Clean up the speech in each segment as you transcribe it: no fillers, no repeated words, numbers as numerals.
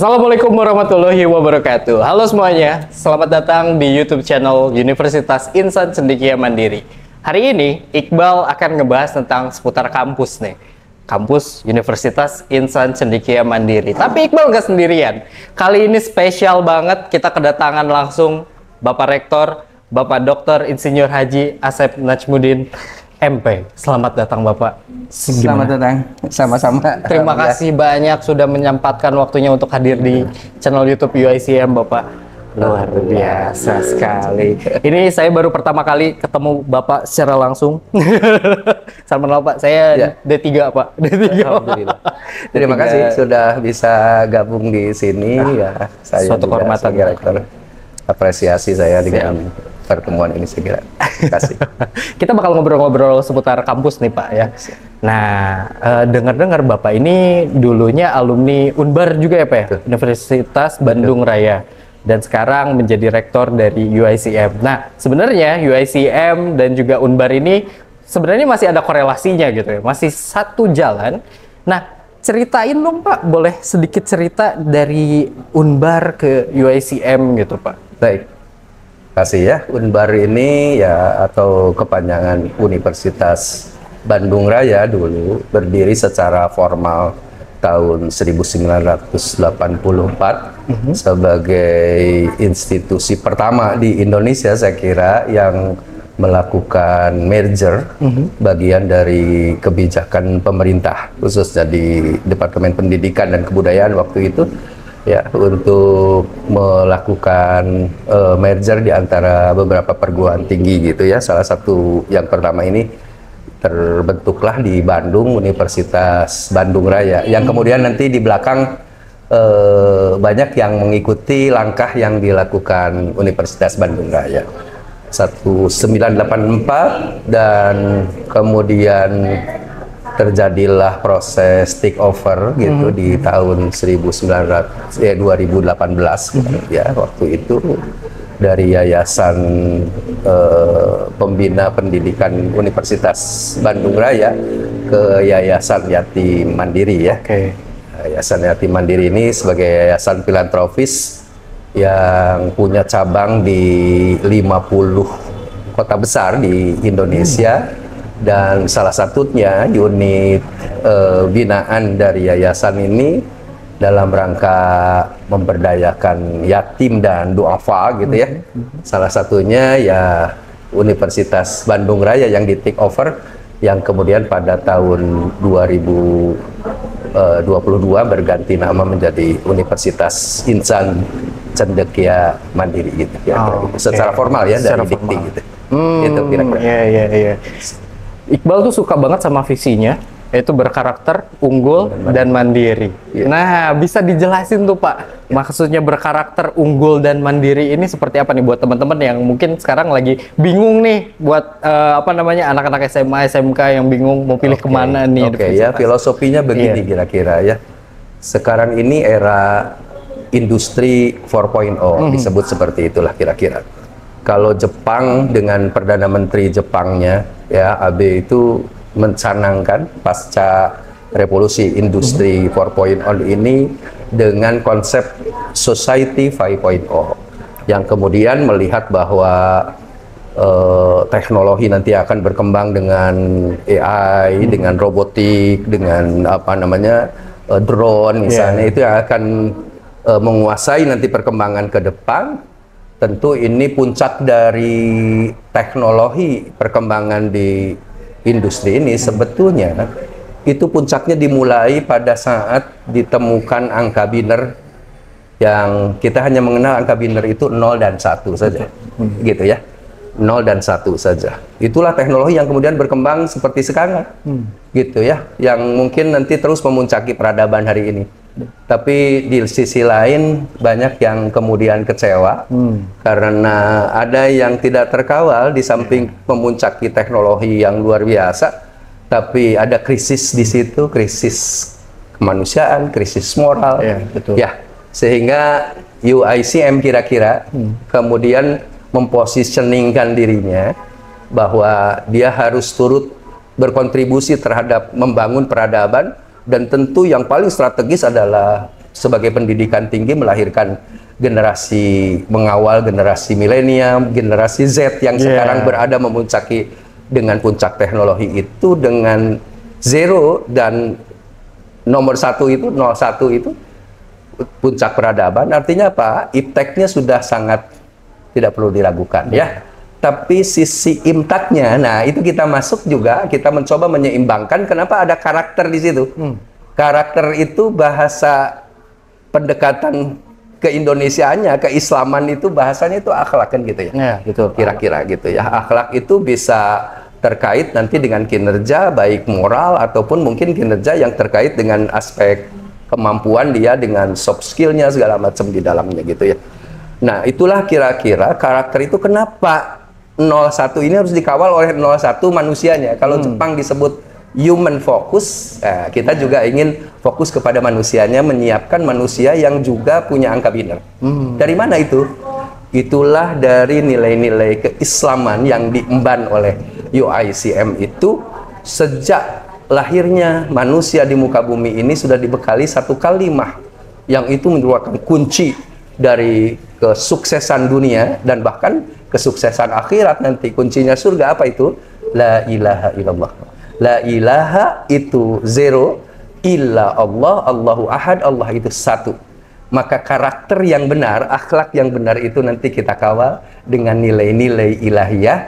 Assalamualaikum warahmatullahi wabarakatuh. Halo semuanya, selamat datang di YouTube channel Universitas Insan Cendekia Mandiri. Hari ini Iqbal akan ngebahas tentang seputar kampus nih. Kampus Universitas Insan Cendekia Mandiri. Tapi Iqbal nggak sendirian. Kali ini spesial banget, kita kedatangan langsung Bapak Rektor, Bapak Dr. Insinyur Haji Asep Najmuddin MP. Selamat datang Bapak. Selamat datang, sama-sama. Terima kasih banyak sudah menyempatkan waktunya untuk hadir di channel YouTube UICM Bapak. Luar biasa sekali. Ini saya baru pertama kali ketemu Bapak secara langsung. Salam kenal Pak, saya Ya. D3 Pak. D3. Alhamdulillah. Terima kasih sudah bisa gabung di sini. Ya, saya Suatu juga kehormatan. sebagai rektor. Apresiasi saya dengan pertemuan ini, saya kira. Terima kasih. Kita bakal ngobrol-ngobrol seputar kampus nih Pak ya. Nah, dengar-dengar Bapak ini dulunya alumni Unbar juga ya Pak ya? Universitas Bandung Raya. Dan sekarang menjadi rektor dari UICM. Nah, sebenarnya UICM dan juga Unbar ini sebenarnya masih ada korelasinya gitu ya. Masih satu jalan. Nah, ceritain dong Pak, boleh sedikit cerita dari Unbar ke UICM gitu Pak. Baik. Kasih ya, Unbar ini ya atau kepanjangan Universitas Bandung Raya dulu berdiri secara formal tahun 1984 sebagai institusi pertama di Indonesia saya kira yang melakukan merger bagian dari kebijakan pemerintah khususnya di Departemen Pendidikan dan Kebudayaan waktu itu ya untuk melakukan merger di antara beberapa perguruan tinggi gitu ya. Salah satu yang pertama ini terbentuklah di Bandung Universitas Bandung Raya yang kemudian nanti di belakang banyak yang mengikuti langkah yang dilakukan Universitas Bandung Raya 1984 dan kemudian terjadilah proses take over gitu di tahun 2018 ya waktu itu dari Yayasan Pembina Pendidikan Universitas Bandung Raya ke Yayasan Yatim Mandiri ya. Yayasan Yatim Mandiri ini sebagai yayasan filantropis yang punya cabang di 50 kota besar di Indonesia. Dan salah satunya unit binaan dari yayasan ini dalam rangka memberdayakan yatim dan duafa gitu ya. Salah satunya ya Universitas Bandung Raya yang di take over yang kemudian pada tahun 2022 berganti nama menjadi Universitas Insan Cendekia Mandiri gitu ya. Secara formal ya dari dikti gitu. Itu kira-kira. Iya. Iqbal tuh suka banget sama visinya, yaitu berkarakter, unggul, dan mandiri. Nah, bisa dijelasin tuh Pak, maksudnya berkarakter, unggul, dan mandiri ini seperti apa nih buat teman-teman yang mungkin sekarang lagi bingung nih buat anak-anak SMA, SMK yang bingung mau pilih kemana nih. Ya, filosofinya begini kira-kira ya. Sekarang ini era industri 4.0 disebut seperti itulah kira-kira. Kalau Jepang dengan Perdana Menteri Jepangnya ya Abe itu mencanangkan pasca revolusi industri 4.0 ini dengan konsep society 5.0 yang kemudian melihat bahwa teknologi nanti akan berkembang dengan AI, dengan robotik, dengan drone misalnya itu yang akan menguasai nanti perkembangan ke depan. Tentu ini puncak dari teknologi perkembangan di industri ini sebetulnya itu puncaknya dimulai pada saat ditemukan angka biner yang kita hanya mengenal angka biner itu 0 dan 1 saja gitu ya, 0 dan 1 saja. Itulah teknologi yang kemudian berkembang seperti sekarang gitu ya, yang mungkin nanti terus memuncaki peradaban hari ini. Tapi di sisi lain banyak yang kemudian kecewa karena ada yang tidak terkawal di samping memuncaki teknologi yang luar biasa, tapi ada krisis di situ, krisis kemanusiaan, krisis moral, sehingga UICM kira-kira kemudian mempositioningkan dirinya bahwa dia harus turut berkontribusi terhadap membangun peradaban. Dan tentu yang paling strategis adalah sebagai pendidikan tinggi melahirkan generasi mengawal generasi milenium, generasi Z yang sekarang berada memuncaki dengan puncak teknologi itu dengan zero dan nomor 1 itu 01 itu puncak peradaban. Artinya apa? Ipteknya sudah sangat tidak perlu diragukan ya. Tapi sisi imtaknya, nah itu kita masuk juga, kita mencoba menyeimbangkan. Kenapa ada karakter di situ? Karakter itu bahasa pendekatan keindonesiaannya, keislaman itu bahasanya itu akhlak kan gitu ya. Ya, betul. Kira-kira gitu ya. Akhlak itu bisa terkait nanti dengan kinerja baik moral ataupun mungkin kinerja yang terkait dengan aspek kemampuan dia dengan soft skillnya segala macam di dalamnya gitu ya. Nah itulah kira-kira karakter itu kenapa 01 ini harus dikawal oleh 01 manusianya. Kalau Jepang disebut human focus, kita juga ingin fokus kepada manusianya, menyiapkan manusia yang juga punya angka biner. Dari mana itu? Itulah dari nilai-nilai keislaman yang diemban oleh UICM itu. Sejak lahirnya manusia di muka bumi ini sudah dibekali satu kalimah yang itu merupakan kunci dari kesuksesan dunia dan bahkan kesuksesan akhirat nanti. Kuncinya surga apa itu? La ilaha illallah. La ilaha itu zero, illa Allah, Allahu ahad, Allah itu satu. Maka karakter yang benar, akhlak yang benar itu nanti kita kawal dengan nilai-nilai ilahiyah,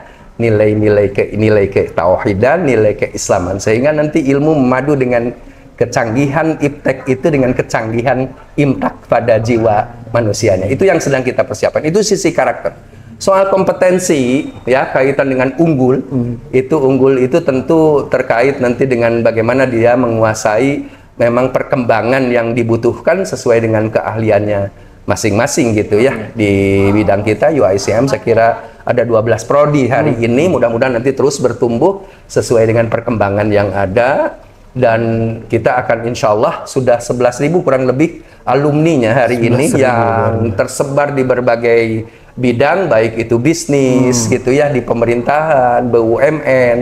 nilai ketauhidan, nilai keislaman, sehingga nanti ilmu memadu dengan kecanggihan iptek itu dengan kecanggihan imtak pada jiwa manusianya. Itu yang sedang kita persiapkan. Itu sisi karakter. Soal kompetensi ya kaitan dengan unggul, unggul itu tentu terkait nanti dengan bagaimana dia menguasai memang perkembangan yang dibutuhkan sesuai dengan keahliannya masing-masing gitu ya. Di bidang kita UICM saya kira ada 12 prodi hari ini, mudah-mudahan nanti terus bertumbuh sesuai dengan perkembangan yang ada, dan kita akan insya Allah sudah 11.000 kurang lebih alumninya hari ini yang tersebar di berbagai bidang, baik itu bisnis gitu ya, di pemerintahan, BUMN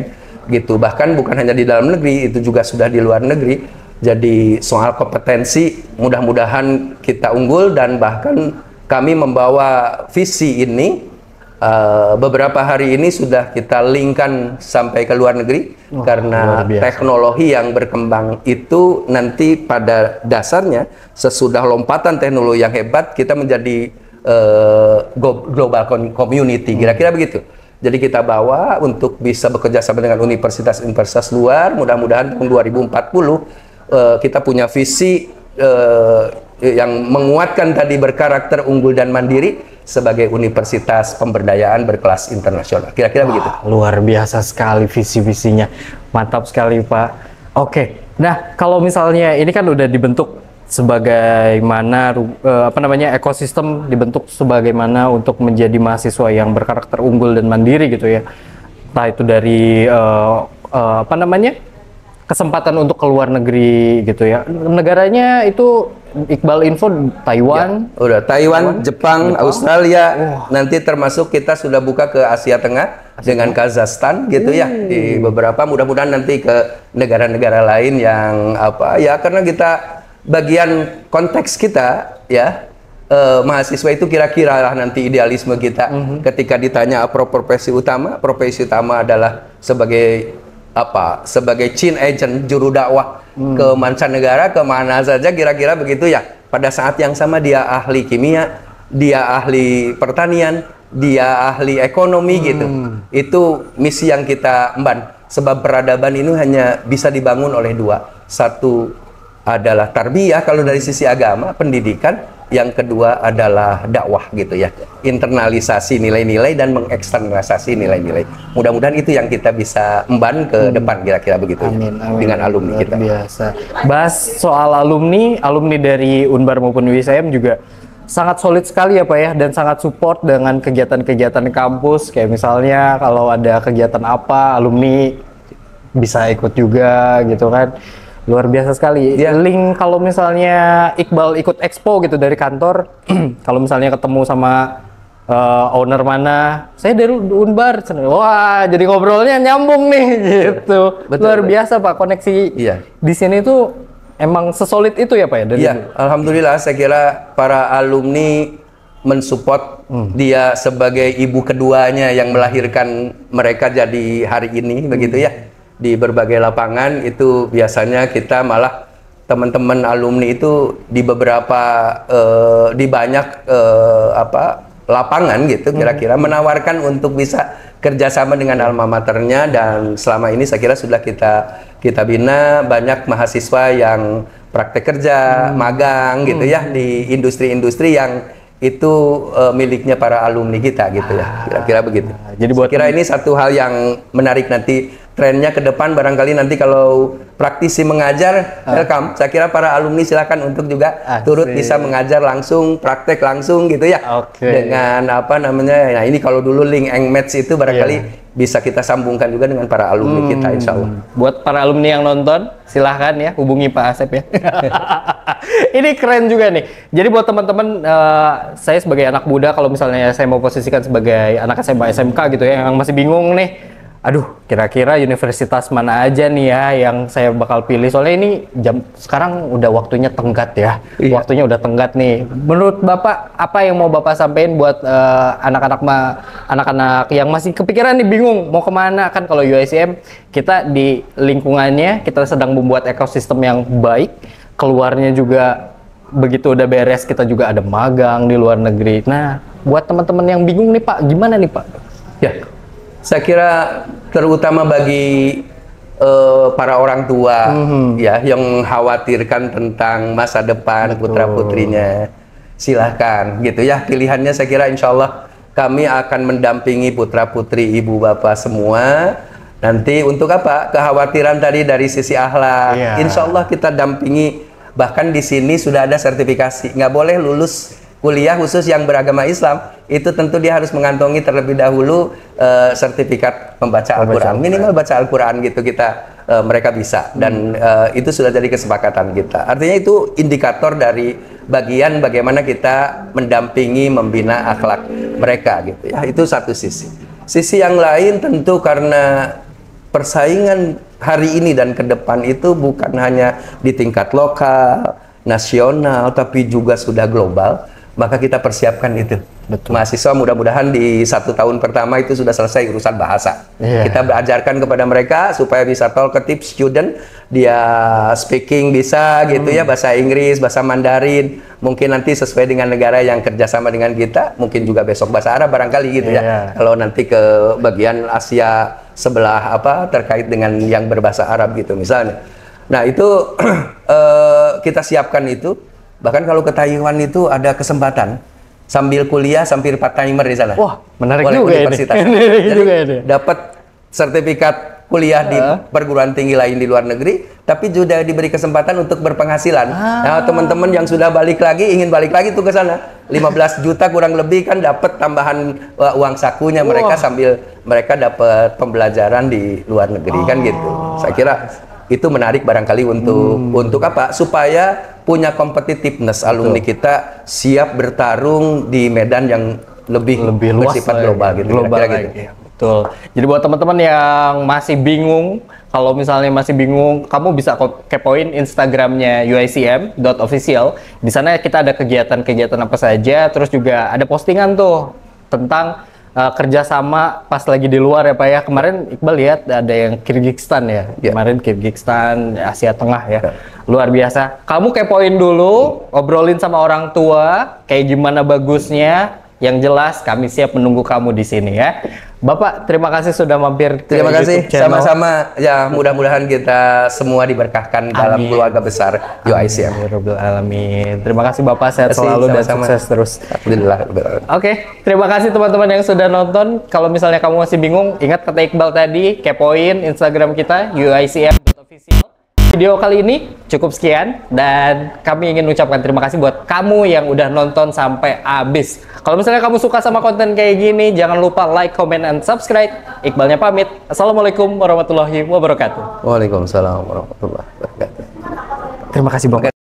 gitu, bahkan bukan hanya di dalam negeri, itu juga sudah di luar negeri. Jadi soal kompetensi mudah-mudahan kita unggul, dan bahkan kami membawa visi ini beberapa hari ini sudah kita linkkan sampai ke luar negeri, karena teknologi yang berkembang itu nanti pada dasarnya sesudah lompatan teknologi yang hebat kita menjadi global community, kira-kira begitu. Jadi kita bawa untuk bisa bekerja sama dengan universitas-universitas luar. Mudah-mudahan tahun 2040 kita punya visi yang menguatkan tadi berkarakter unggul dan mandiri sebagai universitas pemberdayaan berkelas internasional. Kira-kira begitu. Luar biasa sekali visi-visinya. Mantap sekali, Pak. Oke. Nah, kalau misalnya ini kan udah dibentuk sebagaimana ekosistem dibentuk sebagaimana untuk menjadi mahasiswa yang berkarakter unggul dan mandiri gitu ya. Entah itu dari kesempatan untuk ke luar negeri gitu ya. Negaranya itu Iqbal Info Taiwan. Ya, udah Taiwan, Jepang, Australia. Nanti termasuk kita sudah buka ke Asia Tengah dengan Kazakhstan gitu ya. Di beberapa, mudah-mudahan nanti ke negara-negara lain yang karena kita bagian konteks kita ya. Mahasiswa itu kira-kira lah nanti idealisme kita ketika ditanya apa profesi utama adalah sebagai chain agent, juru dakwah ke mancanegara, kemana saja kira-kira begitu ya. Pada saat yang sama dia ahli kimia, dia ahli pertanian, dia ahli ekonomi gitu. Itu misi yang kita emban. Sebab peradaban ini hanya bisa dibangun oleh dua. Satu adalah tarbiyah kalau dari sisi agama, pendidikan. Yang kedua adalah dakwah gitu ya, internalisasi nilai-nilai dan mengeksternalisasi nilai-nilai. Mudah-mudahan itu yang kita bisa emban ke depan, kira-kira begitu. Amin, ya, amin. Dengan alumni Luar kita. Biasa. Bahas soal alumni dari Unbar maupun UICM juga sangat solid sekali ya Pak ya, dan sangat support dengan kegiatan-kegiatan kampus. Kayak misalnya kalau ada kegiatan apa, alumni bisa ikut juga gitu kan. Luar biasa sekali. Link kalau misalnya Iqbal ikut expo gitu dari kantor, kalau misalnya ketemu sama owner mana, saya dari Unbar, wah jadi ngobrolnya nyambung nih gitu. Betul, luar biasa Pak, koneksi di sini tuh emang sesolid itu ya Pak ya? Iya, alhamdulillah saya kira para alumni mensupport dia sebagai ibu keduanya yang melahirkan mereka jadi hari ini begitu ya. Di berbagai lapangan itu biasanya kita malah teman-teman alumni itu di beberapa di banyak lapangan gitu kira-kira menawarkan untuk bisa kerjasama dengan alma maternya, dan selama ini saya kira sudah kita bina banyak mahasiswa yang praktek kerja, magang gitu ya di industri-industri yang itu miliknya para alumni kita gitu ya, kira-kira begitu. Jadi buat kira ini satu hal yang menarik, nanti trennya ke depan barangkali nanti kalau praktisi mengajar welcome, saya kira para alumni silakan untuk juga turut bisa mengajar langsung, praktek langsung gitu ya. Dengan apa namanya, nah ini kalau dulu link and match itu barangkali bisa kita sambungkan juga dengan para alumni kita, insya Allah. Buat para alumni yang nonton, silahkan ya hubungi Pak Asep ya. Ini keren juga nih. Jadi buat teman-teman, saya sebagai anak muda, kalau misalnya saya mau posisikan sebagai anak SMA SMK gitu ya, yang masih bingung nih, aduh kira-kira universitas mana aja nih ya yang saya bakal pilih, soalnya ini sekarang udah waktunya tenggat ya. Waktunya udah tenggat nih. Menurut Bapak, apa yang mau Bapak sampaikan buat anak-anak yang masih kepikiran nih, bingung mau kemana? Kan kalau UICM kita di lingkungannya kita sedang membuat ekosistem yang baik, keluarnya juga begitu udah beres kita juga ada magang di luar negeri. Nah buat teman-teman yang bingung nih Pak, gimana nih Pak? Ya, saya kira terutama bagi para orang tua ya yang mengkhawatirkan tentang masa depan putra putrinya, silahkan gitu ya, pilihannya saya kira insya Allah kami akan mendampingi putra putri ibu bapak semua. Nanti untuk apa kekhawatiran tadi dari sisi akhlak, insya Allah kita dampingi. Bahkan di sini sudah ada sertifikasi, nggak boleh lulus kuliah khusus yang beragama Islam itu tentu dia harus mengantongi terlebih dahulu sertifikat membaca Al-Quran, minimal baca Al-Quran gitu mereka bisa, dan itu sudah jadi kesepakatan kita. Artinya itu indikator dari bagian bagaimana kita mendampingi, membina akhlak mereka gitu ya. Itu satu sisi. Sisi yang lain tentu karena persaingan hari ini dan ke depan itu bukan hanya di tingkat lokal, nasional, tapi juga sudah global. Maka kita persiapkan itu. Betul. Mahasiswa mudah-mudahan di 1 tahun pertama itu sudah selesai urusan bahasa. Kita ajarkan kepada mereka supaya bisa talkative student, dia speaking bisa gitu ya, bahasa Inggris, bahasa Mandarin, mungkin nanti sesuai dengan negara yang kerjasama dengan kita, mungkin juga besok bahasa Arab barangkali gitu ya. Kalau nanti ke bagian Asia sebelah terkait dengan yang berbahasa Arab gitu misalnya. Nah itu kita siapkan itu. Bahkan kalau ke Taiwan itu ada kesempatan sambil kuliah, sambil part-timer di sana. Wah, menarik oleh juga universitas. ini. Jadi dapat sertifikat kuliah di perguruan tinggi lain di luar negeri, tapi juga diberi kesempatan untuk berpenghasilan. Nah, teman-teman yang sudah balik lagi, ingin balik lagi tuh ke sana, 15 juta kurang lebih kan dapat tambahan uang sakunya mereka sambil mereka dapat pembelajaran di luar negeri kan gitu. Saya kira itu menarik barangkali untuk apa? Supaya punya competitiveness alumni kita siap bertarung di medan yang lebih luas, bersifat global gitu. Global gitu. Ya, betul. Jadi buat teman-teman yang masih bingung, kalau misalnya masih bingung, kamu bisa kepoin Instagramnya uicm.official. Di sana kita ada kegiatan-kegiatan apa saja, terus juga ada postingan tuh tentang kerjasama pas lagi di luar ya Pak ya. Kemarin Iqbal lihat ada yang Kyrgyzstan ya. Kemarin Kyrgyzstan, Asia Tengah ya. Luar biasa. Kamu kepoin dulu, obrolin sama orang tua kayak gimana bagusnya. Yang jelas kami siap menunggu kamu di sini ya. Bapak, terima kasih sudah mampir. Terima kasih, sama-sama. Ya, mudah-mudahan kita semua diberkahkan dalam keluarga besar UICM. Amin. Terima kasih Bapak, sehat selalu dan sukses terus. Alhamdulillah. Oke, terima kasih teman-teman yang sudah nonton. Kalau misalnya kamu masih bingung, ingat kata Iqbal tadi, kepoin Instagram kita uicm.official. Video kali ini cukup sekian, dan kami ingin ucapkan terima kasih buat kamu yang udah nonton sampai habis. Kalau misalnya kamu suka sama konten kayak gini, jangan lupa like, comment, and subscribe. Iqbalnya pamit. Assalamualaikum warahmatullahi wabarakatuh. Waalaikumsalam warahmatullahi wabarakatuh. Terima kasih Bapak.